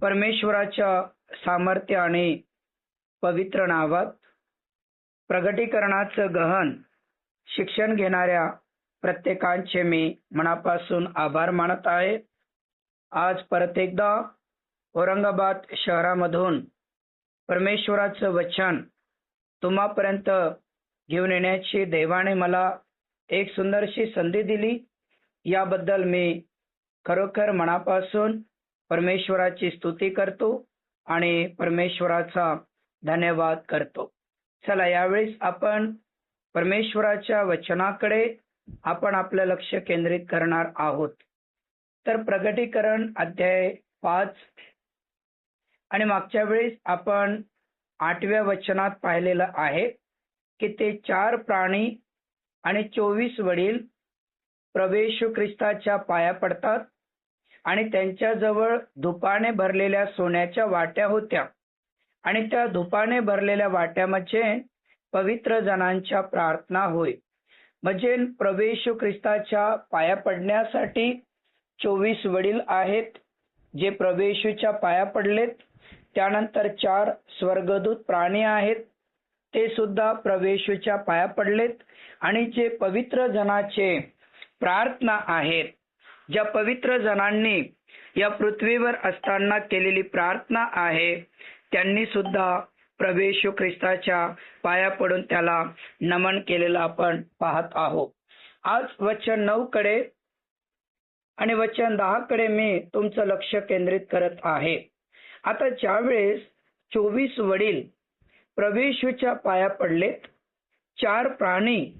परमेश्वराच्या सामर्थ्य आणि पवित्र नावात प्रगटीकरणाचं गहन शिक्षण घेणाऱ्या प्रत्येकांचे मी मनापासून आभार मानत आहे. आज परत एकदा औरंगाबाद शहरामधून परमेश्वराचं वचन तुम्हापर्यंत घेऊन येण्याची देवाने मला एक सुंदरशी संधी दिली. याबद्दल मी खरोखर मनापासून परमेश्वराची स्तुती करतो आणि परमेश्वराचा धन्यवाद करतो. चला, यावेळेस आपण परमेश्वराच्या वचनाकडे आपण आपलं लक्ष केंद्रित करणार आहोत. तर प्रगटीकरण अध्याय 5 आणि मागच्या वेळेस आपण 8व्या वचनात पाहिलेलं आहे की ते 4 प्राणी आणि 24 वडील प्रभू येशू ख्रिस्ताच्या पाया पडतात आणि त्यांच्याजवळ धुपाने भरलेल्या सोन्याच्या वाट्या होत्या आणि त्या धुपाने भरलेल्या वाट्यामध्ये पवित्र जनांच्या प्रार्थना होय. म्हणजे प्रभू येशू ख्रिस्ताच्या पाया पडण्यासाठी 24 वडील आहेत जे प्रभू येशूच्या पाया पडलेत. त्यानंतर 4 स्वर्गदूत प्राणी आहेत, ते सुद्धा प्रभू येशूच्या पाया पडलेत. आणि जे पवित्र जनाचे प्रार्थना आहेत, ज्या पवित्र जनांनी या पृथ्वीवर असताना केलेली प्रार्थना आहे, त्यांनी सुद्धा प्रभू येशू ख्रिस्ताच्या पाया पडून त्याला नमन केलेलं आपण पाहत आहोत. आज वचन 9 कडे आणि वचन 10 कडे मी तुमचं लक्ष केंद्रित करत आहे. आता ज्यावेळेस 24 वडील प्रभू येशूच्या पाया पडलेत, 4 प्राणी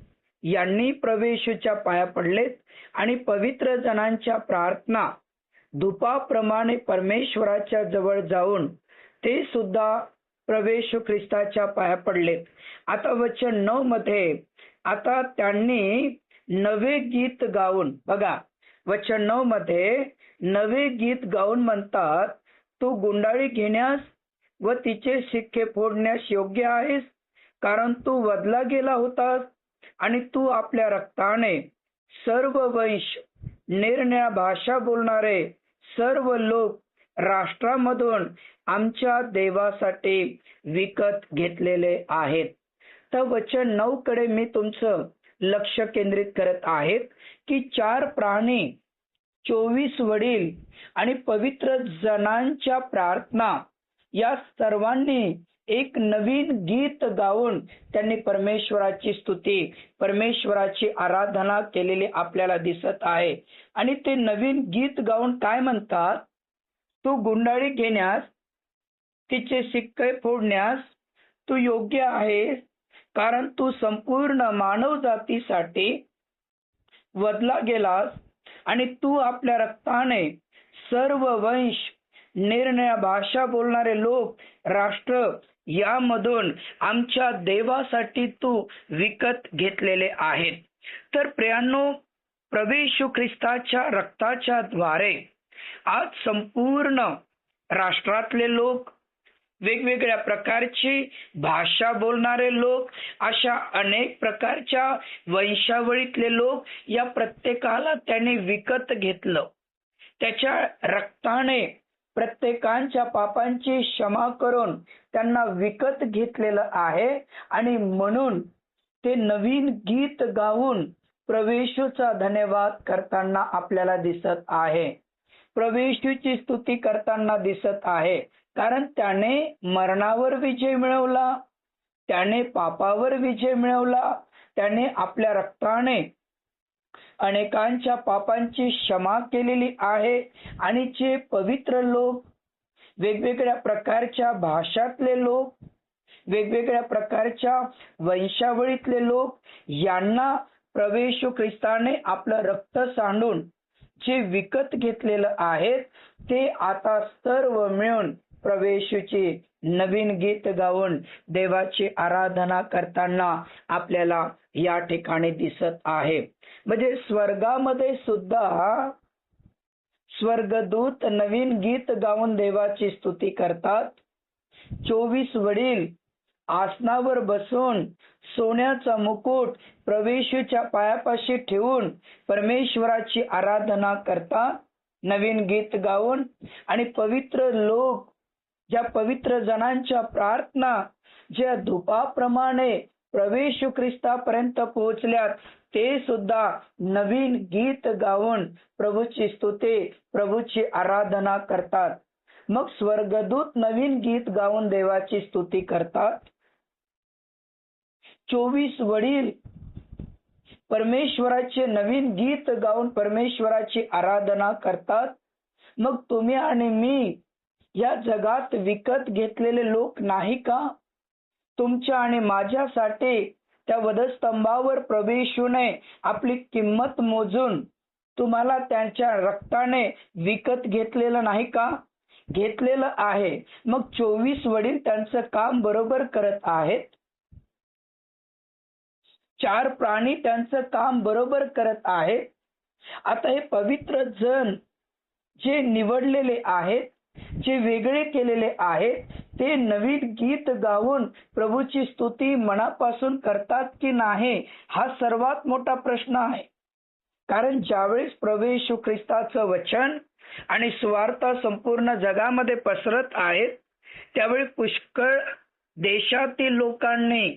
यांनी प्रभू येशूच्या पाया पडलेत आणि पवित्र जनांच्या प्रार्थना धुपाप्रमाणे परमेश्वराच्या जवळ जाऊन ते सुद्धा प्रभू येशू ख्रिस्ताच्या पाया पडलेत. आता वचन 9 मध्ये आता त्यांनी नवे गीत गाऊन, बघा वचन 9 मध्ये नवे गीत गाऊन म्हणतात, तू गुंडाळी घेण्यास व तिचे शिक्के फोडण्यास योग्य आहेस, कारण तू वधला गेला होतास आणि तू आपल्या रक्ताने सर्व वंश, निरनिळ्या भाषा बोलणारे सर्व लोक राष्ट्रामधून आमच्या देवासाठी विकत घेतलेले आहेत. तर वचन 9 कडे मी तुमचं लक्ष केंद्रित करत आहे की 4 प्राणी, 24 वडील आणि पवित्र जनांच्या प्रार्थना या सर्वांनी एक नवीन गीत गाऊन त्यांनी परमेश्वराची स्तुती, परमेश्वराची आराधना केलेली आपल्याला दिसत आहे. आणि ते नवीन गीत गाऊन काय म्हणतात, तू गुंडाळी घेण्यास, तिचे शिक्के फोडण्यास तू योग्य आहेस, कारण तू संपूर्ण मानव जातीसाठी वधला गेलास आणि तू आपल्या रक्ताने सर्व वंश, निरनिळ्या भाषा बोलणारे लोक, राष्ट्र यामधून आमच्या देवासाठी तू विकत घेतलेले आहेत. तर प्रियांनो, प्रभू येशू ख्रिस्ताच्या रक्ताच्या द्वारे आज संपूर्ण राष्ट्रातले लोक, वेगवेगळ्या प्रकारची भाषा बोलणारे लोक, अशा अनेक प्रकारच्या वंशावळीतले लोक, या प्रत्येकाला त्याने विकत घेतलं. त्याच्या रक्ताने प्रत्येकांच्या पापांची क्षमा करून त्यांना विकत घेतलेलं आहे. आणि म्हणून ते नवीन गीत गाऊन प्रभू येशूचा धन्यवाद करताना आपल्याला दिसत आहे, प्रभू येशूची स्तुती करताना दिसत आहे. कारण त्याने मरणावर विजय मिळवला, त्याने पापावर विजय मिळवला, त्याने आपल्या रक्ताने अनेकांच्या पापांची क्षमा केलेली आहे. आणि जे पवित्र लोक, वेगवेगळ्या प्रकारच्या भाषातले लोक, वेगवेगळ्या प्रकारच्या वंशावळीतले लोक, यांना प्रभू येशू ख्रिस्ताने आपलं रक्त सांडून जे विकत घेतलेलं आहे, ते आता सर्व मिळून प्रभू येशूची नवीन गीत गाऊन देवाची आराधना करताना आपल्याला या ठिकाणी दिसत आहे. म्हणजे स्वर्गामध्ये सुद्धा स्वर्गदूत नवीन गीत गाऊन देवाची स्तुती करतात. 24 वडील आसनावर बसून सोन्याचा मुकुट प्रभू येशूच्या पायापाशी ठेवून परमेश्वराची आराधना करतात. नवीन गीत गाऊन आणि पवित्र लोक, ज्या पवित्र जणांच्या प्रार्थना ज्या धुपाप्रमाणे प्रभू ख्रिस्तापर्यंत पोहोचल्यात, ते सुद्धा नवीन गीत गाऊन प्रभूची स्तुती, प्रभूची आराधना करतात. मग स्वर्गदूत नवीन गीत गाऊन देवाची स्तुती करतात. 24 वडील परमेश्वराचे नवीन गीत गाऊन परमेश्वराची आराधना करतात. मग तुम्ही आणि मी या जगात विकत घेतलेले लोक नाही का? तुमच्या आणि माझ्यासाठी त्या वधस्तंभावर प्रभू येशूने आपली किंमत मोजून तुम्हाला त्यांच्या रक्ताने विकत घेतलेलं नाही का? घेतलेलं आहे. मग 24 वडील त्यांचं काम बरोबर करत आहेत. 4 प्राणी त्यांचं काम बरोबर करत आहेत. आता हे पवित्र जन जे निवडलेले आहेत, जे वेगळे केलेले आहेत, ते नवीन गीत गाऊन प्रभूची स्तुती मनापासून करतात की नाही, हा सर्वात मोठा प्रश्न आहे. कारण ज्यावेळेस प्रभू येशू ख्रिस्ताचं वचन आणि सुवार्ता संपूर्ण जगामध्ये पसरत आहेत, त्यावेळी पुष्कळ देशातील लोकांनी,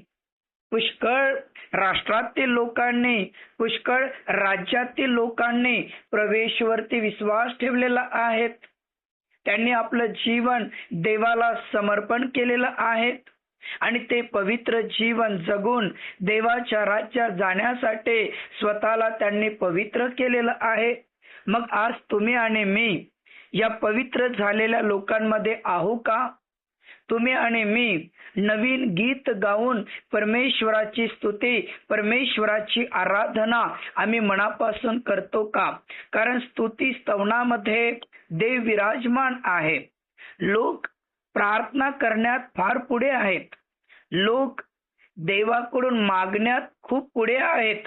पुष्कळ राष्ट्रातील लोकांनी, पुष्कळ राज्यातील लोकांनी प्रभू येशूवरती विश्वास ठेवलेला आहे. त्यांनी आपलं जीवन देवाला समर्पण केलेलं आहे आणि ते पवित्र जीवन जगून देवाच्या राज्यात जाण्यासाठी स्वतःला त्यांनी पवित्र केलेलं आहे. मग आज तुम्ही आणि मी या पवित्र झालेल्या लोकांमध्ये आहो का? तुम्ही आणि मी नवीन गीत गाऊन परमेश्वराची स्तुती, परमेश्वराची आराधना आम्ही मनापासून करतो का? कारण स्तुती स्तवनामध्ये देव विराजमान आहे. लोक प्रार्थना करण्यात फार पुढे आहेत. लोक देवाकडून मागण्यात खूप पुढे आहेत.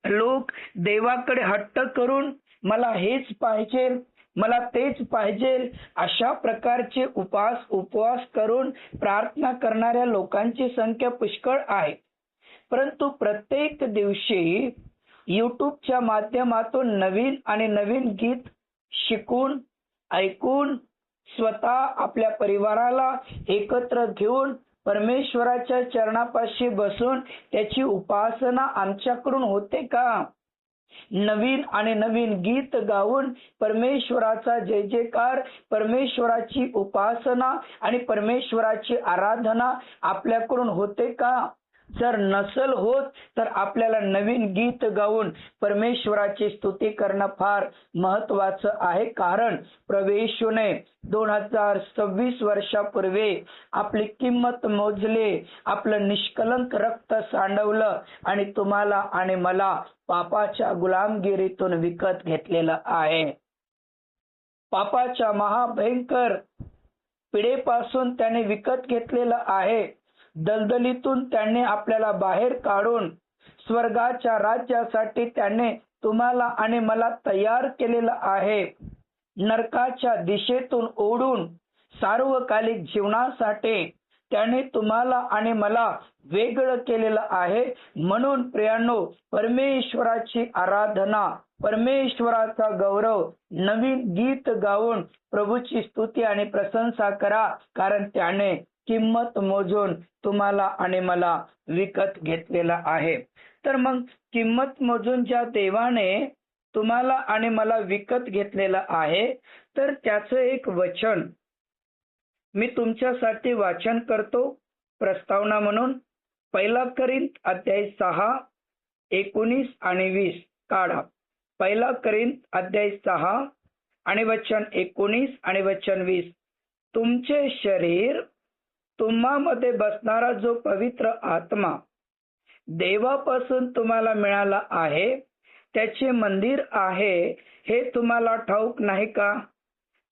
लोक देवाकडे हट्ट करून मला हेच पाहिजे, मला तेच पाहिजे, अशा प्रकारचे उपवास करून प्रार्थना करणाऱ्या लोकांची संख्या पुष्कळ आहे. परंतु प्रत्येक दिवशी युट्यूबच्या माध्यमातून नवीन आणि नवीन गीत शिकून, ऐकून, स्वतः आपल्या परिवाराला एकत्र घेऊन परमेश्वराच्या चरणापाशी बसून त्याची उपासना आमच्याकडून होते का? नवीन आणि नवीन गीत गाऊन परमेश्वराचा जय जयकार, परमेश्वराची उपासना आणि परमेश्वराची आराधना आपल्याकडून होते का? जर नसल होत तर आपल्याला नवीन गीत गाऊन परमेश्वराची स्तुती करणं फार महत्वाचं आहे. कारण प्रभू येशूने 2026 वर्षापूर्वी आपली किंमत मोजली, आपलं निष्कलंक रक्त सांडवलं आणि तुम्हाला आणि मला पापाच्या गुलामगिरीतून विकत घेतलेलं आहे. पापाच्या महाभयंकर पिढेपासून त्याने विकत घेतलेलं आहे. दलदलीतून त्यांनी आपल्याला बाहेर काढून स्वर्गाच्या राज्यासाठी त्याने तुम्हाला आणि मला तयार केलेलं आहे. नरकाच्या दिशेतून ओढून सार्वकालिक जीवनासाठी त्याने तुम्हाला आणि मला वेगळं केलेलं आहे. म्हणून प्रियांनो, परमेश्वराची आराधना, परमेश्वराचा गौरव, नवीन गीत गाऊन प्रभूची स्तुती आणि प्रशंसा करा. कारण त्याने किंमत मोजून तुम्हाला आणि मला विकत घेतलेला आहे. तर मग किंमत मोजून ज्या देवाने तुम्हाला आणि मला विकत घेतलेला आहे, तर त्याचं एक वचन मी तुमच्यासाठी वाचन करतो प्रस्तावना म्हणून. 1 कोरिंथ अध्याय 6, 19 आणि 20 काढा. 1 कोरिंथ अध्याय 6 आणि वचन 19 आणि वचन 20. तुमचे शरीर, तुम्हामध्ये बसणारा जो पवित्र आत्मा देवापासून तुम्हाला मिळाला आहे, त्याचे मंदिर आहे हे तुम्हाला ठाऊक नाही का?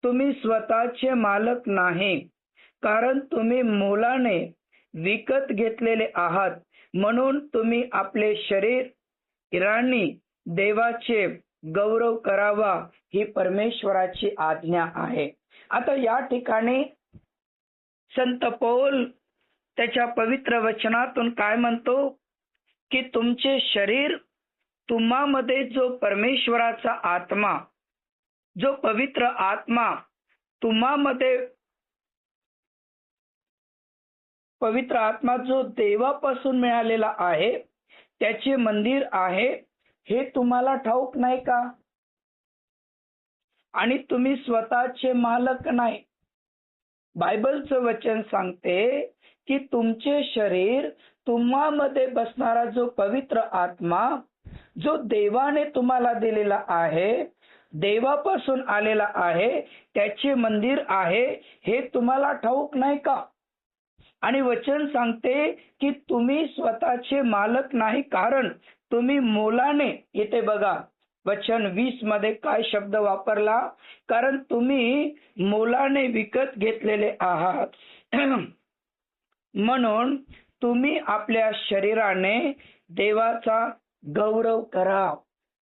तुम्ही स्वतःचे मालक नाही, कारण तुम्ही मोलाने विकत घेतलेले आहात. म्हणून तुम्ही आपले शरीर इराणी देवाचे गौरव करावा, ही परमेश्वराची आज्ञा आहे. आता या ठिकाणी संत पौल त्याच्या पवित्र वचनातून काय म्हणतो की तुमचे शरीर, तुम्हामध्ये जो परमेश्वराचा आत्मा जो पवित्र आत्मा तुम्हामध्ये, पवित्र आत्मा जो देवापासून मिळालेला आहे त्याचे मंदिर आहे हे तुम्हाला ठाऊक नाही का? आणि तुम्ही स्वतःचे मालक नाही. बायबलचं वचन सांगते की तुमचे शरीर, तुम्हामध्ये बसणारा जो पवित्र आत्मा जो देवाने तुम्हाला दिलेला आहे, देवापासून आलेला आहे, त्याचे मंदिर आहे हे तुम्हाला ठाऊक नाही का? आणि वचन सांगते की तुम्ही स्वतःचे मालक नाही, कारण तुम्ही मोलाने, इथे बघा वचन 20 मध्ये काय शब्द वापरला, कारण तुम्ही मोलाने विकत घेतलेले आहात. म्हणून तुम्ही आपल्या शरीराने देवाचा गौरव करा.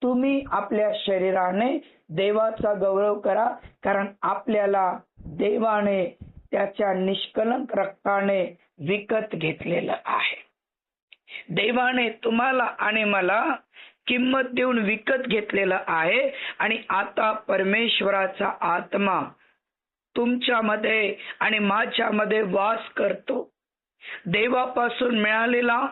तुम्ही आपल्या शरीराने देवाचा गौरव करा, कारण आपल्याला देवाने त्याच्या निष्कलंक रक्ताने विकत घेतलेलं आहे. देवाने तुम्हाला आणि मला किंमत देऊन विकत घेतलेलं आहे. आणि आता परमेश्वराचा आत्मा तुमच्यामध्ये आणि माझ्यामध्ये वास करतो. देवापासून मिळालेला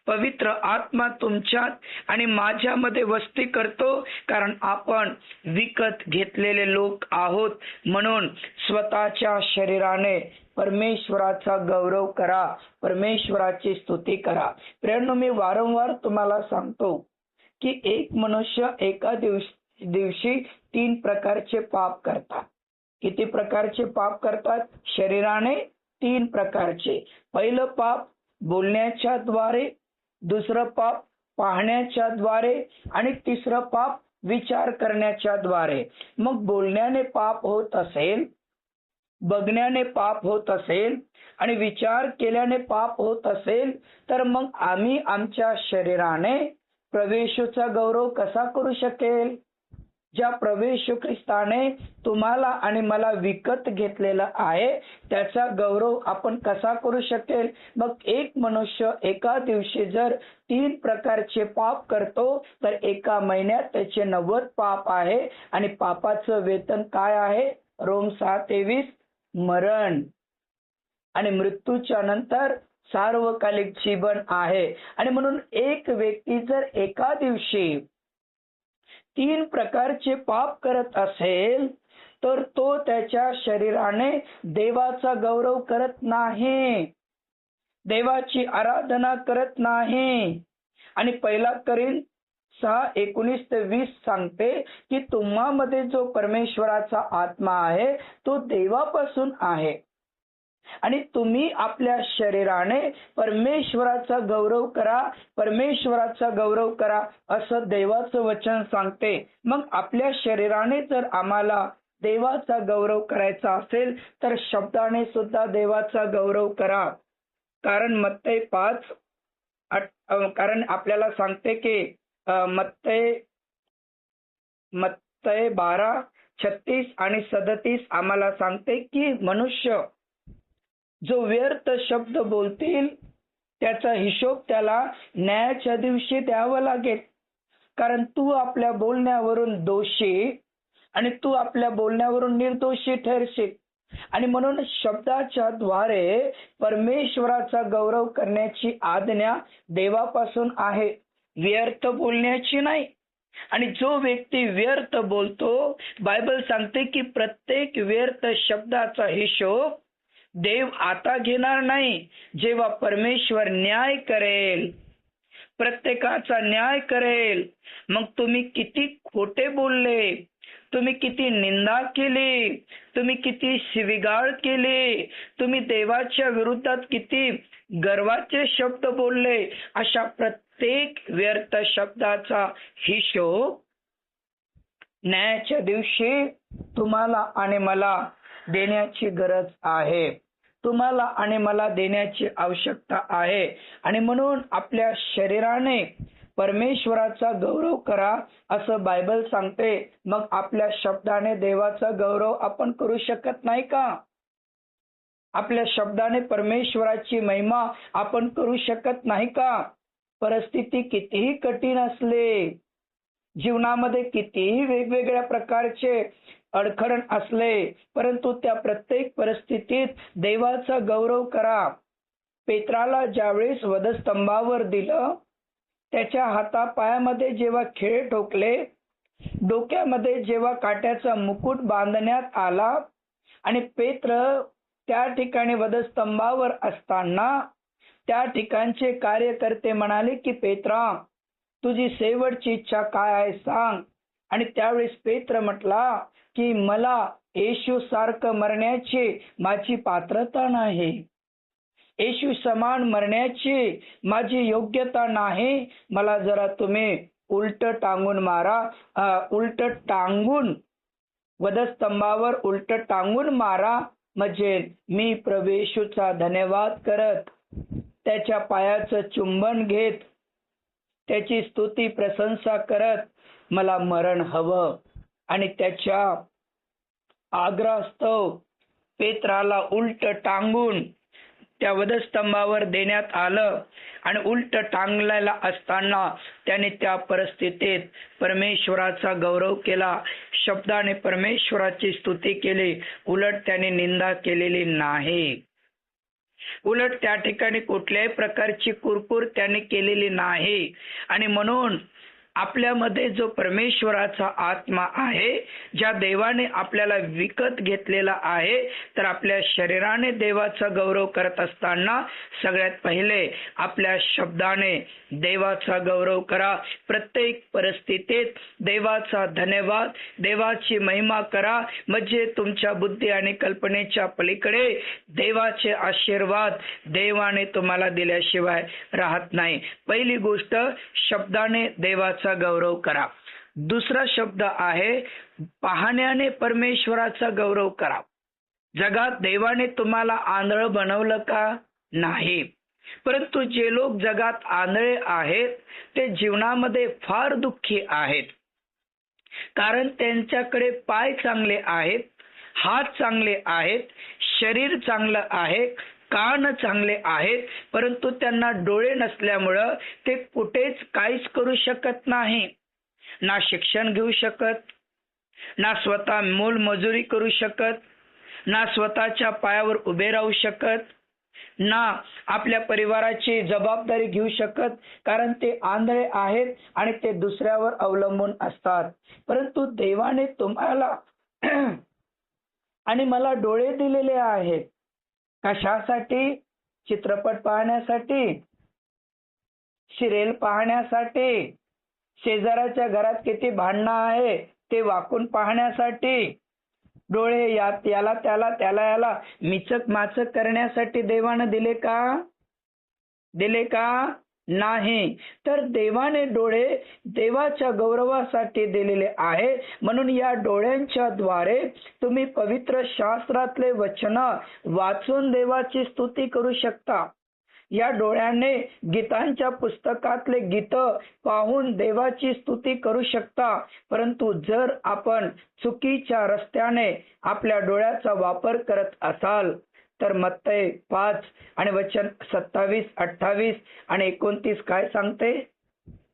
पवित्र आत्मा तुमच्यात आणि माझ्यामध्ये वस्ती करतो, कारण आपण विकत घेतलेले लोक आहोत. म्हणून स्वतःच्या शरीराने परमेश्वराचा गौरव करा, परमेश्वराची स्तुती करा. प्रियांनो, मी वारंवार तुम्हाला सांगतो की एक मनुष्य एका दिवशी 3 प्रकारचे पाप करतात. किती प्रकारचे पाप करतात? शरीराने 3 प्रकारचे. पहिलं पाप बोलण्याच्या द्वारे, दुसरं पाप पाहण्याच्या द्वारे आणि तिसरं पाप विचार करण्याच्या द्वारे. मग बोलण्याने पाप होत असेल, बघण्याने पाप होत असेल आणि विचार केल्याने पाप होत असेल, तर मग आम्ही आमच्या शरीराने प्रभूचा गौरव कसा करू शकेल? ज्या प्रभू येशू ख्रिस्ताने तुम्हाला आणि मला विकत घेतलेला आहे त्याचा गौरव आपण कसा करू शकेल? मग एक मनुष्य एका दिवशी जर 3 प्रकारचे पाप करतो तर एका महिन्यात त्याचे 90 पाप आहे. आणि पापाचं वेतन काय आहे? रोम 6:23 मरण. आणि मृत्यूच्या नंतर सार्वकालिक जीवन आहे. आणि म्हणून एक व्यक्ती जर एका दिवशी 3 प्रकारचे पाप करत असेल तर तो त्याच्या शरीराने देवाचा गौरव करत नाही, देवाची आराधना करत नाही. आणि 1 कोरिन्थ 6:19-20 सांगते की तुम्हामध्ये जो परमेश्वराचा आत्मा आहे तो देवापासून आहे आणि तुम्ही आपल्या शरीराने परमेश्वराचा गौरव करा, परमेश्वराचा गौरव करा असं देवाचं वचन सांगते. मग आपल्या शरीराने जर आम्हाला देवाचा गौरव करायचा असेल तर शब्दाने सुद्धा देवाचा गौरव करा. कारण मत्तई 5 कारण आपल्याला सांगते की मत्तई 12:36 आणि 37 आम्हाला सांगते की मनुष्य जो व्यर्थ शब्द बोलतील त्याचा हिशोब त्याला न्यायाच्या दिवशी द्यावा लागेल. कारण तू आपल्या बोलण्यावरून दोषी आणि तू आपल्या बोलण्यावरून निर्दोषी ठरशील. आणि म्हणून शब्दाच्या द्वारे परमेश्वराचा गौरव करण्याची आज्ञा देवापासून आहे, व्यर्थ बोलण्याची नाही. आणि जो व्यक्ती व्यर्थ बोलतो, बायबल सांगते की प्रत्येक व्यर्थ शब्दाचा हिशोब देव आता घेणार नाही, जेव्हा परमेश्वर न्याय करेल, प्रत्येकाचा न्याय करेल. मग तुम्ही किती खोटे बोलले, तुम्ही किती निंदा केली, तुम्ही किती शिवीगाळ केली, तुम्ही देवाच्या विरुद्धात किती गर्वाचे शब्द बोलले, अशा प्रत्येक व्यर्थ शब्दाचा हिशोब न्यायाच्या दिवशी तुम्हाला आणि मला देण्याची गरज आहे, तुम्हाला आणि मला देण्याची आवश्यकता आहे. आणि म्हणून आपल्या शरीराने परमेश्वराचा गौरव करा असं बायबल सांगते. मग आपल्या शब्दाने देवाचा गौरव आपण करू शकत नाही का? आपल्या शब्दाने परमेश्वराची महिमा आपण करू शकत नाही का? परिस्थिती कितीही कठीण असले, जीवनामध्ये कितीही वेगवेगळ्या प्रकारचे अडखळण असले, परंतु त्या प्रत्येक परिस्थितीत देवाचा गौरव करा. पेत्राला ज्यावेळेस वधस्तंभावर दिलं, त्याच्या हातापायामध्ये जेव्हा खिळे ठोकले, डोक्यामध्ये जेव्हा काट्याचा मुकुट बांधण्यात आला आणि पेत्र त्या ठिकाणी वधस्तंभावर असताना त्या ठिकाणचे कार्यकर्ते म्हणाले की पेत्रा, तुझी शेवटची इच्छा काय आहे सांग. आणि त्यावेळेस पेत्र म्हटला की मला येशू सारखं मरण्याची माझी पात्रता नाही, येशू समान मरण्याची माझी योग्यता नाही. मला जरा तुम्ही उलट टांगून मारा, उलट टांगून वधस्तंभावर उलट टांगून मारा, म्हणजे मी प्रभू येशूचा धन्यवाद करत, त्याच्या पायाचं चुंबन घेत, त्याची स्तुती प्रशंसा करत मला मरण हवं. आणि त्याच्या आग्रहास्तव पेत्राला उलट टांगून त्या वधस्तंभावर देण्यात आलं. आणि उलट टांगलेला असताना त्याने त्या परिस्थितीत परमेश्वराचा गौरव केला, शब्दाने परमेश्वराची स्तुती केली. उलट त्याने निंदा केलेली नाही. उलट त्या ठिकाणी कुठल्याही प्रकारची कुरकुर त्याने केलेली नाही. आणि म्हणून आपल्यामध्ये जो परमेश्वराचा आत्मा आहे, ज्या देवाने आपल्याला विकत घेतलेला आहे, तर आपल्या शरीराने देवाचा गौरव करत असताना सगळ्यात पहिले आपल्या शब्दाने देवाचा गौरव करा. प्रत्येक परिस्थितीत देवाचा धन्यवाद, देवाची महिमा करा, म्हणजे तुमच्या बुद्धी आणि कल्पनेच्या पलीकडे देवाचे आशीर्वाद देवाने तुम्हाला दिल्याशिवाय राहत नाही. पहिली गोष्ट, शब्दाने देवाचा गौरव करा. दुसरा शब्द आहे पाहण्याने परमेश्वराचा गौरव करा. जगात देवाने तुम्हाला आंधळ बनवलं का? नाही. परंतु जे लोक जगात आंधळे आहेत ते जीवनामध्ये फार दुःखी आहेत, कारण त्यांच्याकडे पाय चांगले आहेत, हात चांगले आहेत, शरीर चांगलं आहे, कान चांगले आहेत, परंतु त्यांना डोळे नसल्यामुळं ते कुठेच काहीच करू शकत नाही. ना शिक्षण घेऊ शकत, ना स्वतः मोलमजुरी करू शकत, ना स्वतःच्या पायावर उभे राहू शकत, ना आपल्या परिवाराची जबाबदारी घेऊ शकत, कारण ते आंधळे आहेत आणि ते दुसऱ्यावर अवलंबून असतात. परंतु देवाने तुम्हाला आणि मला डोळे दिलेले आहेत. कशासाठी? चित्रपट पाहण्यासाठी, सिरियल पाहण्यासाठी, शेजाऱ्याच्या घरात किती भांडणं आहे ते वाकून पाहण्यासाठी, डोळे याला त्याला त्याला याला मिचक माचक करण्यासाठी देवानं दिले का? दिले का? नाही. तर देवाने डोळे देवाच्या गौरवासाठी दिलेले आहे. म्हणून या डोळ्यांच्या द्वारे तुम्ही पवित्र शास्त्रातले वचन वाचून देवाची स्तुती करू शकता. या डोळ्याने गीतांच्या पुस्तकातले गीत पाहून देवाची स्तुती करू शकता. परंतु जर आपण चुकीच्या रस्त्याने आपल्या डोळ्याचा वापर करत असाल तर मत्तई 5 आणि वचन 27, 28 आणि 29 काय सांगते?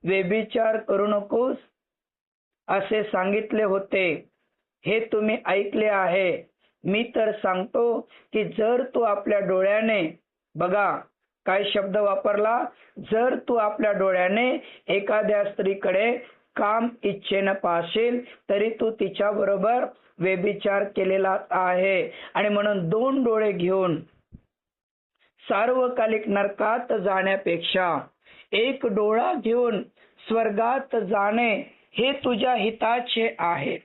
व्यभिचार करू नकोस असे सांगितले होते, हे तुम्ही ऐकले आहे. मी तर सांगतो की जर तू आपल्या डोळ्याने, बघा काय शब्द वापरला, जर तू आपल्या डोळ्याने एखाद्या स्त्रीकडे काम इच्छेनं पाहशील तरी तू तिच्या बरोबर व्यभिचार केलेला आहे. आणि म्हणून 2 डोळे घेऊन सार्वकालिक नरकात जाण्यापेक्षा 1 डोळा घेऊन स्वर्गात जाणे हे तुझ्या हिताचे आहे.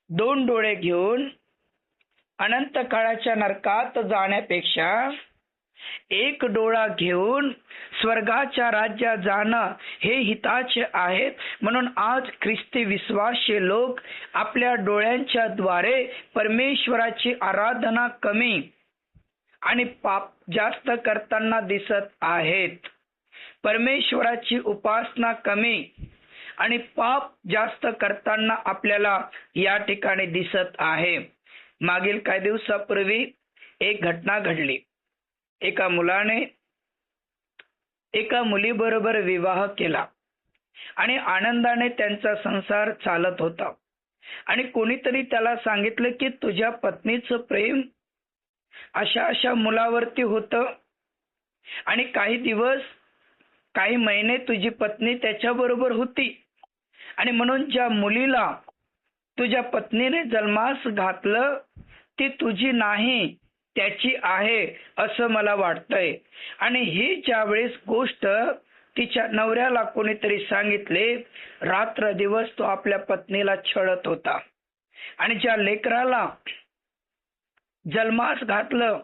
2 डोळे घेऊन अनंत काळाच्या नरकात जाण्यापेक्षा 1 डोळा घेऊन स्वर्गाच्या राज्यात जाणं हे हिताचे आहेत. म्हणून आज ख्रिस्ती विश्वासी लोक आपल्या डोळ्यांच्या द्वारे परमेश्वराची आराधना कमी आणि पाप जास्त करताना दिसत आहेत. परमेश्वराची उपासना कमी आणि पाप जास्त करताना आपल्याला या ठिकाणी दिसत आहे. मागील काही दिवसापूर्वी एक घटना घडली. एका मुलाने एका मुलीबरोबर विवाह केला आणि आनंदाने त्यांचा संसार चालत होता. आणि कोणीतरी त्याला सांगितलं की तुझ्या पत्नीचं प्रेम अशा अशा मुलावरती होतं आणि काही दिवस काही महिने तुझी पत्नी त्याच्याबरोबर होती आणि म्हणून ज्या मुलीला तुझ्या पत्नीने जन्मास घातलं ती तुझी नाही त्याची आहे असं मला वाटतंय. आणि ही ज्यावेळेस गोष्ट तिच्या नवऱ्याला कोणीतरी सांगितले, रात्र दिवस तो आपल्या पत्नीला छळत होता आणि ज्या लेकराला जन्मास घातलं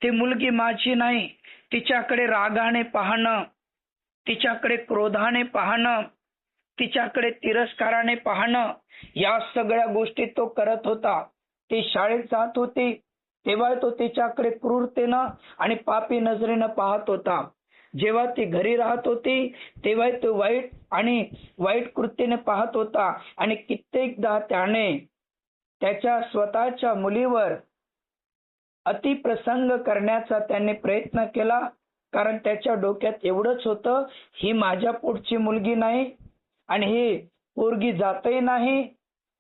ती मुलगी माझी नाही, तिच्याकडे रागाने पाहणं, तिच्याकडे क्रोधाने पाहणं, तिच्याकडे तिरस्काराने पाहणं, या सगळ्या गोष्टी तो करत होता. ती शाळेत जात होती तेव्हा तो तिच्याकडे क्रूरतेनं आणि पापी नजरेनं पाहत होता. जेव्हा ती घरी राहत होती तेव्हा तो वाईट कृतीने पाहत होता आणि कित्येकदा त्याने त्याच्या स्वतःच्या मुलीवर अतिप्रसंग करण्याचा त्याने प्रयत्न केला. कारण त्याच्या डोक्यात एवढंच होतं, ही माझ्या पोटची मुलगी नाही आणि ही पोरगी जातही नाही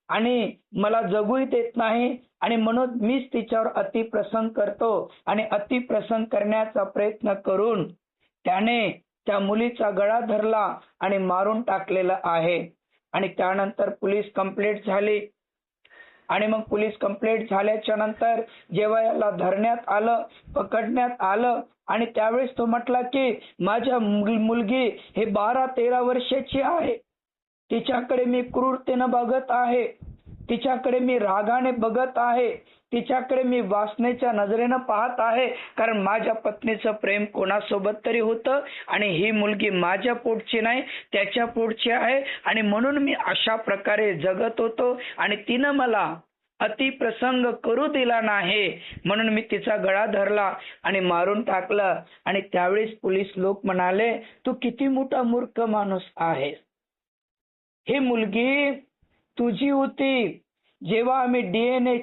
आणि मला जगूही देत नाही आणि म्हणून मीच तिच्यावर अतिप्रसंग करतो. आणि अतिप्रसंग करण्याचा प्रयत्न करून त्याने त्या मुलीचा गळा धरला आणि मारून टाकलेला आहे. आणि त्यानंतर पोलीस कंप्लेंट झाली आणि मग पोलीस कंप्लेंट झाल्याच्या नंतर जेव्हा याला धरण्यात आलं, पकडण्यात आलं आणि त्यावेळेस तो म्हटला की माझ्या मुलगी हे 12-13 वर्षाची आहे, तिच्याकडे मी क्रूरतेनं बघत आहे, तिच्याकडे मी रागाने बघत आहे, तिच्याकडे मी वासनेच्या नजरेनं पाहत आहे. कारण माझ्या पत्नीचं प्रेम कोणासोबत तरी होतं आणि ही मुलगी माझ्या पोटची नाही त्याच्या पोटची आहे आणि म्हणून मी अशा प्रकारे जगत होतो आणि तिनं मला अतिप्रसंग करू दिला नाही म्हणून मी तिचा गळा धरला आणि मारून टाकलं. आणि त्यावेळेस पोलीस लोक म्हणाले, तू किती मोठा मूर्ख माणूस आहेस, ही मुलगी तुझी होती. जेव्हा आम्ही डीएनए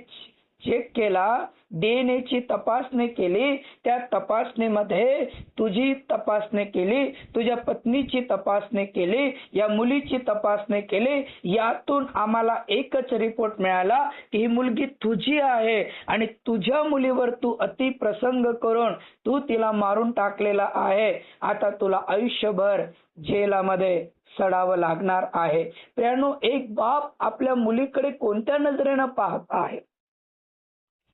चेक केला, डीएनए ची तपासणी केली, त्या तपासणीमध्ये तुझी तपासणी केली, तुझ्या पत्नीची तपासणी केली, या मुलीची तपासणी केली, यातून आम्हाला एकच रिपोर्ट मिळाला की ही मुलगी तुझी आहे आणि तुझ्या मुलीवर तू अतिप्रसंग करून तू तिला मारून टाकलेला आहे. आता तुला आयुष्यभर जेलामध्ये सडावं लागणार आहे. प्रियांनो, एक बाप आपल्या मुलीकडे कोणत्या नजरेनं पाहत आहे,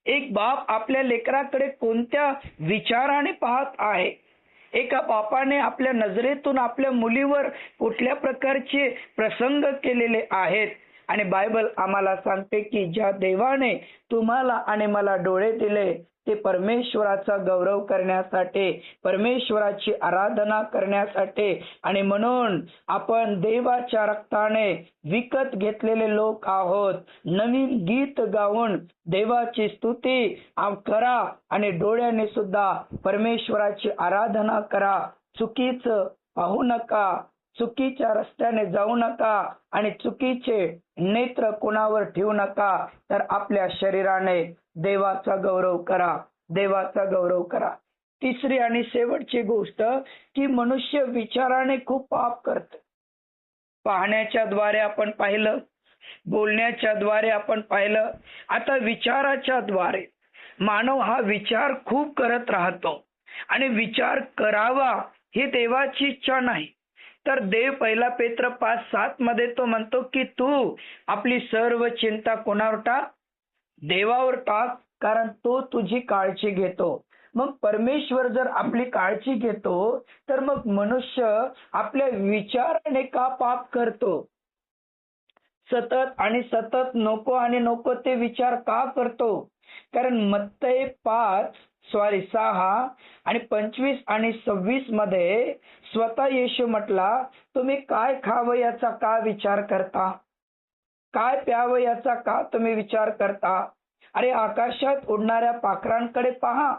एक बाप आपल्या लेकराकडे कोणत्या विचाराने पाहत आहे, एका बापाने आपल्या नजरेतून आपल्या मुलीवर कुठल्या प्रकारचे प्रसंग केलेले आहेत. आणि बायबल आम्हाला सांगते की ज्या देवाने तुम्हाला आणि मला डोळे दिले ते परमेश्वराचा गौरव करण्यासाठी, परमेश्वराची आराधना करण्यासाठी आणि म्हणून आपण देवाच्या रक्ताने विकत घेतलेले लोक आहोत. नवीन गीत गाऊन देवाची स्तुती करा आणि डोळ्याने सुद्धा परमेश्वराची आराधना करा. चुकीचं पाहू नका, चुकीच्या रस्त्याने जाऊ नका आणि चुकीचे नेत्र कोणावर ठेवू नका, तर आपल्या शरीराने देवाचा गौरव करा, देवाचा गौरव करा. तिसरी आणि शेवटची गोष्ट की मनुष्य विचाराने खूप पाप करतो. पाहण्याच्या द्वारे आपण पाहिलं, बोलण्याच्या द्वारे आपण पाहिलं, आता विचाराच्या द्वारे मानव हा विचार खूप करत राहतो आणि विचार करावा ही देवाची इच्छा नाही. तर देव 1 पेत्र 5:7 मध्ये तो म्हणतो की तू आपली सर्व चिंता कोणावर टाक, देवावर टाक, कारण तो तुझी काळजी घेतो. मग परमेश्वर जर आपली काळजी घेतो तर मग मनुष्य आपल्या विचाराने का पाप करतो, सतत आणि सतत नको आणि नको ते विचार का करतो? कारण मत्तई 6 आणि 25 आणि 26 मध्ये स्वतः येशू म्हटला, तुम्ही काय खावं याचा का विचार करता, काय प्यावं याचा का तुम्ही विचार करता? अरे आकाशात उडणाऱ्या पाखरांकडे पहा,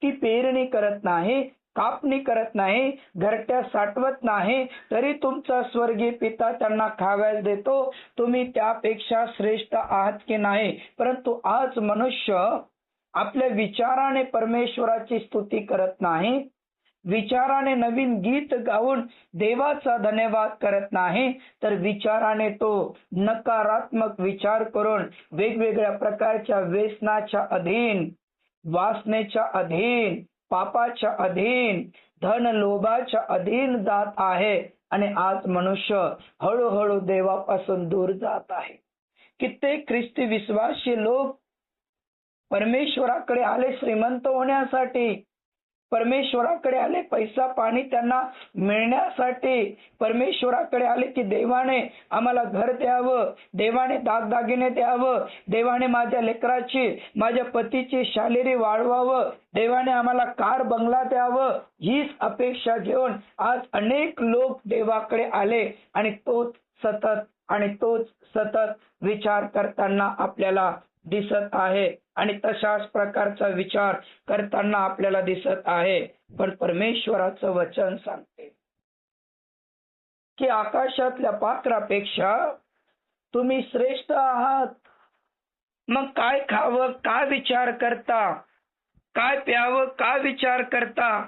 ती पेरणी करत नाही, कापणी करत नाही, घरट्यात साठवत नाही, तरी तुमचा स्वर्गीय पिता त्यांना खावयास देतो. तुम्ही त्यापेक्षा श्रेष्ठ आहात की नाही? परंतु आज मनुष्य आपल्या विचाराने परमेश्वराची स्तुती करत नाही, विचाराने नवीन गीत गाऊन देवाचा धन्यवाद करत नाही, तर विचाराने तो नकारात्मक विचार करून वेगवेगळ्या प्रकारच्या व्यसनाच्या अधीन, वासनेच्या अधीन, पापाच्या अधीन, धन लोभाच्या अधीन जात आहे आणि आज मनुष्य हळूहळू देवापासून दूर जात आहे. कित्येक ख्रिस्ती विश्वासी लोक परमेश्वराकडे आले श्रीमंत होण्यासाठी, परमेश्वराकडे आले पैसा पाणी त्यांना मिळण्यासाठी, परमेश्वराकडे आले की देवाने आम्हाला घर द्यावं, देवाने दागदागिने द्यावं, देवाने माझ्या लेकराची माझ्या पतीची शालेरी वाढवावं, देवाने आम्हाला कार बंगला द्यावं, हीच अपेक्षा घेऊन आज अनेक लोक देवाकडे आले आणि तोच सतत विचार करताना आपल्याला दिसत आहे आणि तशाच प्रकारचा विचार करताना आपल्याला दिसत आहे. पण परमेश्वराचं वचन सांगते की आकाशातल्या पाखरापेक्षा तुम्ही श्रेष्ठ आहात. मग काय खावं का विचार करता, काय प्यावं का विचार करता,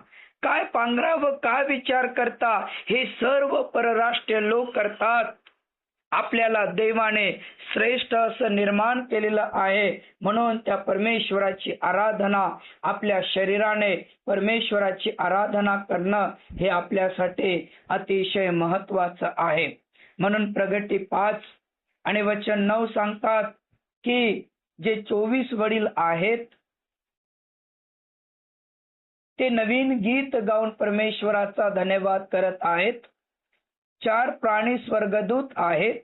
काय पांघरावं का विचार करता, हे सर्व परराष्ट्रीय लोक करतात. आपल्याला देवाने श्रेष्ठ असं निर्माण केलेलं आहे, म्हणून त्या परमेश्वराची आराधना, आपल्या शरीराने परमेश्वराची आराधना करणं हे आपल्यासाठी अतिशय महत्वाचं आहे. म्हणून प्रगटी 5 आणि वचन 9 सांगतात की जे 24 वडील आहेत ते नवीन गीत गाऊन परमेश्वराचा धन्यवाद करत आहेत. 4 प्राणी स्वर्गदूत आहेत,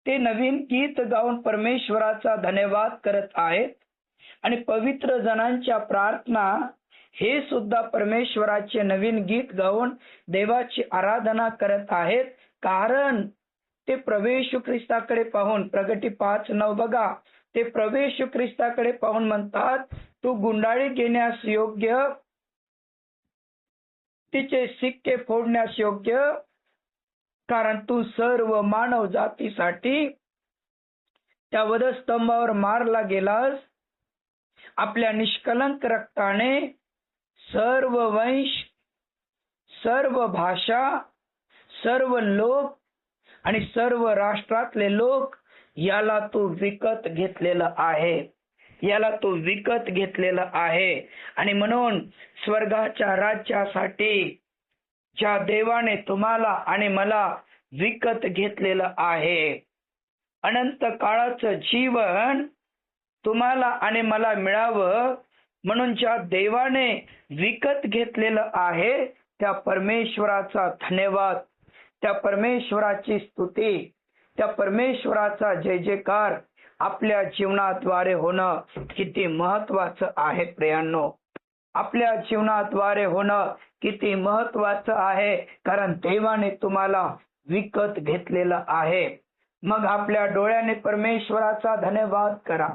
ते नवीन गीत गाऊन परमेश्वराचा धन्यवाद करत आहेत. आणि पवित्र जनांच्या प्रार्थना हे सुद्धा परमेश्वराचे नवीन गीत गाऊन देवाची आराधना करत आहेत, कारण ते प्रभू येशू ख्रिस्ताकडे पाहून, प्रगटी 5:9 बघा, ते प्रभू येशू ख्रिस्ताकडे पाहून म्हणतात, तू गुंडाळी घेण्यास योग्य, तिचे सिक्के फोडण्यास योग्य, कारण तू सर्व मानव जातीसाठी त्या वधस्तंभावर मारला गेलास. आपल्या निष्कलंक रक्ताने सर्व वंश, सर्व भाषा, सर्व लोक आणि सर्व राष्ट्रातले लोक याला तू विकत घेतलेलं आहे, याला तू विकत घेतलेलं आहे. आणि म्हणून स्वर्गाच्या राज्यासाठी ज्या देवाने तुम्हाला आणि मला विकत घेतलेलं आहे, अनंत काळाचं जीवन तुम्हाला आणि मला मिळावं म्हणून ज्या देवाने विकत घेतलेलं आहे, त्या परमेश्वराचा धन्यवाद, त्या परमेश्वराची स्तुती, त्या परमेश्वराचा जय जयकार आपल्या जीवनाद्वारे होणं किती महत्वाचं आहे प्रियांनो. आपल्या जीवनाद्वारे होणं किती महत्वाचं आहे, कारण देवाने तुम्हाला विकत घेतलेलं आहे. मग आपल्या डोळ्याने परमेश्वराचा धन्यवाद करा,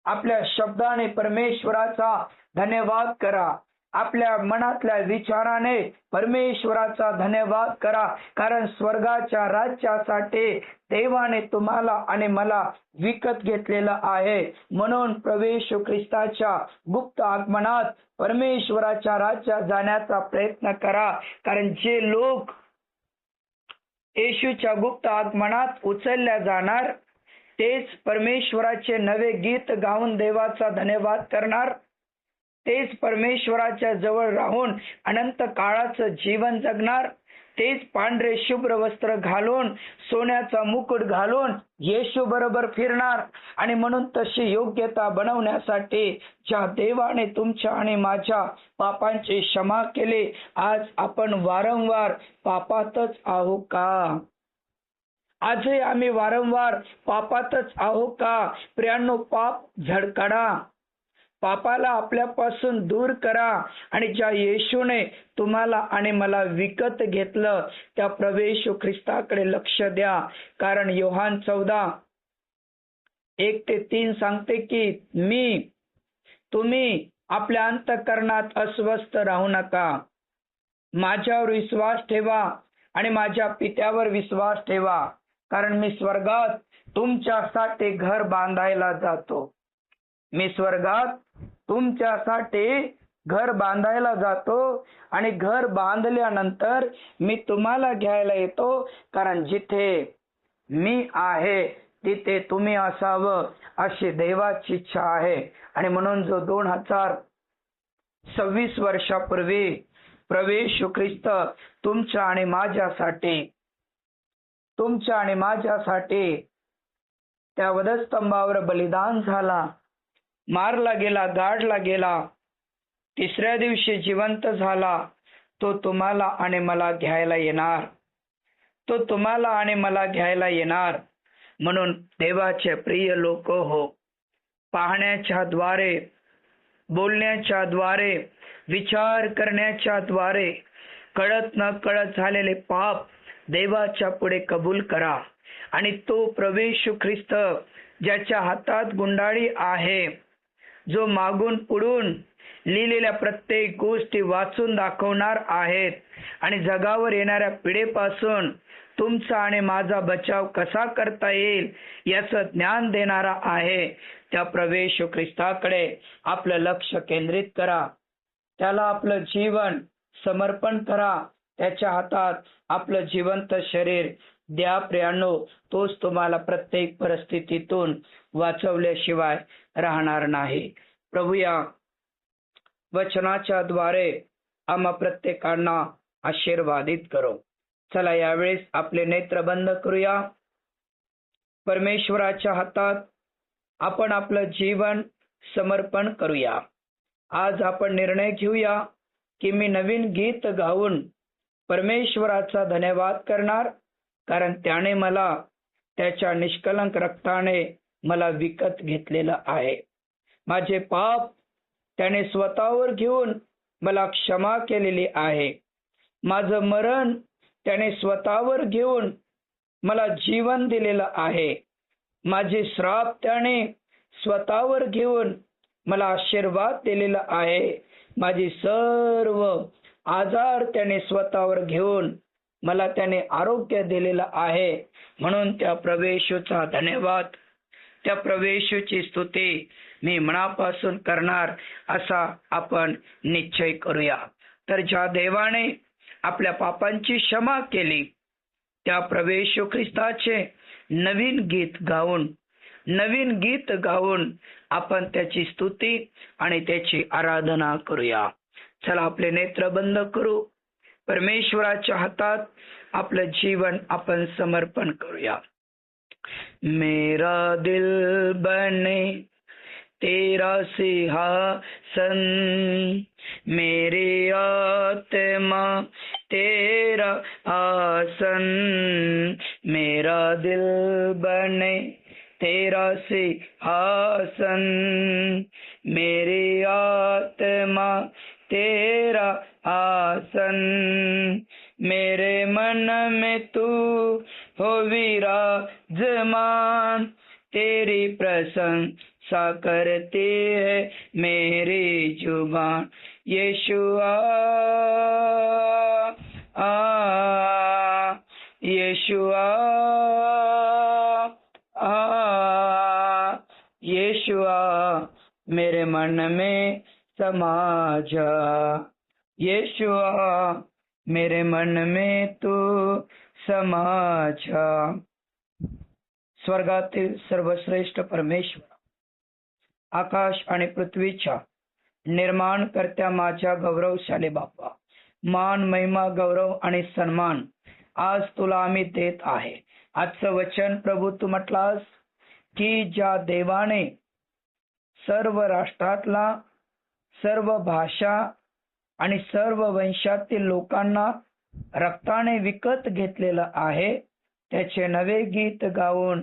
आपल्या शब्दाने परमेश्वराचा धन्यवाद करा, आपल्या मनातल्या विचाराने परमेश्वराचा धन्यवाद करा, कारण स्वर्गाच्या राज्यासाठी देवाने तुम्हाला आणि मला विकत घेतलेलं आहे. म्हणून प्रभू येशू ख्रिस्ताच्या गुप्त आगमनात परमेश्वराच्या राज्यात जाण्याचा प्रयत्न करा, कारण जे लोक येशूच्या गुप्त आगमनात उचलल्या जाणार तेच परमेश्वराचे नवे गीत गाऊन देवाचा धन्यवाद करणार, तेच परमेश्वराच्या जवळ राहून अनंत काळाचं जीवन जगणार, तेच पांढरे शुभ्र वस्त्र घालून सोन्याचा मुकुट घालून येशू बरोबर फिरणार. आणि म्हणून तशी योग्यता बनवण्यासाठी ज्या देवाने तुमच्या आणि माझ्या पापांची क्षमा केली, आज आपण वारंवार पापातच आहो का? आजही आम्ही वारंवार पापातच आहो का? प्रियांनो, पाप झडकाडा, पापाला आपल्यापासून दूर करा आणि ज्या येशूने तुम्हाला आणि मला विकत घेतलं त्या प्रभू येशू ख्रिस्ताकडे लक्ष द्या. कारण योहान 14:1-3 सांगते की तुम्ही आपल्या अंतःकरणात अस्वस्थ राहू नका, माझ्यावर विश्वास ठेवा आणि माझ्या पित्यावर विश्वास ठेवा, कारण मी स्वर्गात तुमच्यासाठी घर बांधायला जातो. मी स्वर्गात तुमच्यासाठी घर बांधायला जातो आणि घर बांधल्यानंतर मी तुम्हाला घ्यायला येतो, कारण जिथे मी आहे तिथे तुम्ही असावं अशी देवाची इच्छा आहे. आणि म्हणून जो 2026 वर्षापूर्वी प्रभू येशू ख्रिस्त तुमच्या आणि माझ्यासाठी त्या वधस्तंभावर बलिदान झाला, मारला गेला, गाडला गेला, तिसऱ्या दिवशी जिवंत झाला, तो तुम्हाला आणि मला घ्यायला येणार. म्हणून देवाचे प्रिय लोक हो, पाहण्याच्या द्वारे, बोलण्याच्या द्वारे, विचार करण्याच्या द्वारे कळत न कळत झालेले पाप देवाच्या पुढे कबूल करा. आणि तो प्रभू येशू ख्रिस्त ज्याच्या हातात गुंडाळी आहे, जो मागून पुढून लिहिलेल्या प्रत्येक गोष्टी वाचून दाखवणार आहेत आणि जगावर येणाऱ्या पिढीपासून तुमचा आणि माझा बचाव कसा करता येईल याचं ज्ञान देणारा आहे, त्या प्रभू येशू ख्रिस्ताकडे आपलं लक्ष केंद्रित करा. त्याला आपलं जीवन समर्पण करा. त्याच्या हातात आपलं जिवंत शरीर द्या प्रियांनो. तोच तुम्हाला प्रत्येक परिस्थितीतून वाचवल्याशिवाय राहणार नाही. प्रभू या वचनाच्या द्वारे आम्हा प्रत्येकांना आशीर्वादित करो. चला यावेळेस आपले नेत्र बंद करूया. परमेश्वराच्या हातात आपण आपलं जीवन समर्पण करूया. आज आपण निर्णय घेऊया की मी नवीन गीत गाऊन परमेश्वराचा धन्यवाद करणार, कारण त्याने मला त्याच्या निष्कलंक रक्ताने मला विकत घेतलेलं आहे. माझे पाप त्याने स्वतःवर घेऊन मला क्षमा केलेली आहे. माझं मरण त्याने स्वतःवर घेऊन मला जीवन दिलेलं आहे. माझे श्राप त्याने स्वतःवर घेऊन मला आशीर्वाद दिलेला आहे. माझी सर्व आजार त्याने स्वतःवर घेऊन मला त्याने आरोग्य दिलेलं आहे. म्हणून त्या प्रभू येशूचा धन्यवाद, त्या प्रभू येशूची स्तुती मी मनापासून करणार असा आपण निश्चय करूया. तर ज्या देवाने आपल्या पापांची क्षमा केली, त्या प्रभू येशू ख्रिस्ताचे नवीन गीत गाऊन आपण त्याची स्तुती आणि त्याची आराधना करूया. चला आपले नेत्र बंद करू. परमेश्वराच्या हातात आपलं जीवन आपण समर्पण करूया. मेरा दिल बने तेरा सिंहासन, मेरी आत्मा तेरा आसन. मेरा दिल बने तेरा सिंहासन, मेरी आत्मा तेरा आसन. मेरे मन में तू हो विराजमान, तेरी प्रशंसा करती है मेरी जुबान. यीशुआ यीशुआ यीशुआ मेरे मन में समा जा. यीशुआ मेरे मन में तू समा जा. स्वर्गातील सर्वश्रेष्ठ परमेश्वर, आकाश आणि पृथ्वीच्या निर्माणकर्त्या माझ्या गौरवशाली बाप्पा, मान, महिमा, गौरव आणि सन्मान आज तुला आम्ही देत आहे. आजचं वचन प्रभू तू म्हटलास की ज्या देवाने सर्व राष्ट्रातला, सर्व भाषा आणि सर्व वंशातील लोकांना रक्ताने विकत घेतलेलं आहे, त्याचे नवे गीत गाऊन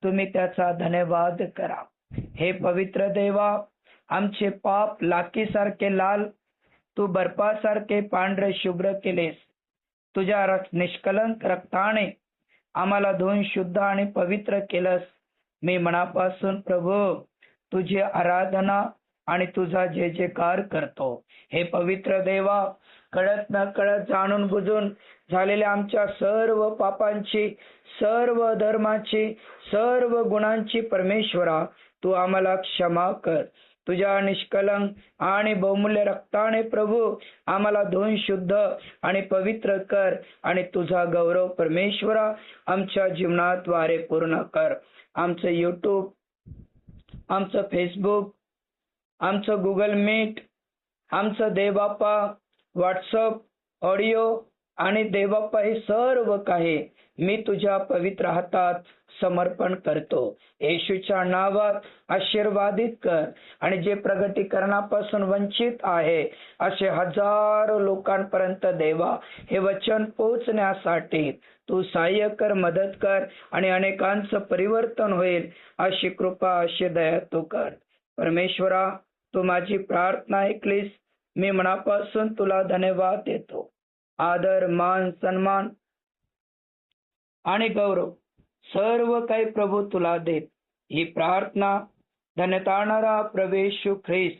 तुम्ही त्याचा धन्यवाद करा. हे पवित्र देवा, आमचे पाप लाकीसारखे लाल तू बर्फासारखे पांढरे शुभ्र केलेस. तुझ्या निष्कलंक रक्ताने आम्हाला धुवून शुद्ध आणि पवित्र केलंस. मी मनापासून प्रभू तुझी आराधना आणि तुझा जय जयकार करतो. हे पवित्र देवा, कळत न कळत, जाणून बुजून झालेल्या आमच्या सर्व पापांची, सर्व धर्माची, सर्व गुणांची परमेश्वरा तू आम्हाला क्षमा कर. तुझ्या निष्कलंक आणि बहुमूल्य रक्ताने प्रभू आम्हाला धुवून शुद्ध आणि पवित्र कर आणि तुझा गौरव परमेश्वरा आमच्या जीवनाद्वारे पूर्ण कर. आमचं यूट्यूब, आमचं फेसबुक, आमचं गुगल मीट, आमचं देवबाप्पा व्हॉट्सअप ऑडिओ आणि देवबाप्पा हे सर्व काही मी तुझ्या पवित्र हातात समर्पण करतो. येशूच्या नावात आशीर्वादित कर आणि जे प्रगटीकरणापासून वंचित आहे असे हजारो लोकांपर्यंत देवा हे वचन पोहोचण्यासाठी तू सहाय्य कर, मदत कर आणि अनेकांचं परिवर्तन होईल अशी कृपा, अशी दया तू कर. परमेश्वरा, तू माझी प्रार्थना ऐकलीस. मी मनापासून तुला धन्यवाद देतो. आदर, मान, सन्मान आणि गौरव सर्व काही प्रभू तुला देत. ही प्रार्थना धन्यताणारा प्रभू येशू ख्रिस्त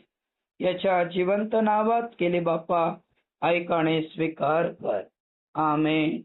याच्या जिवंत नावात केली बाप्पा. ऐक आणि स्वीकार कर. आमेन.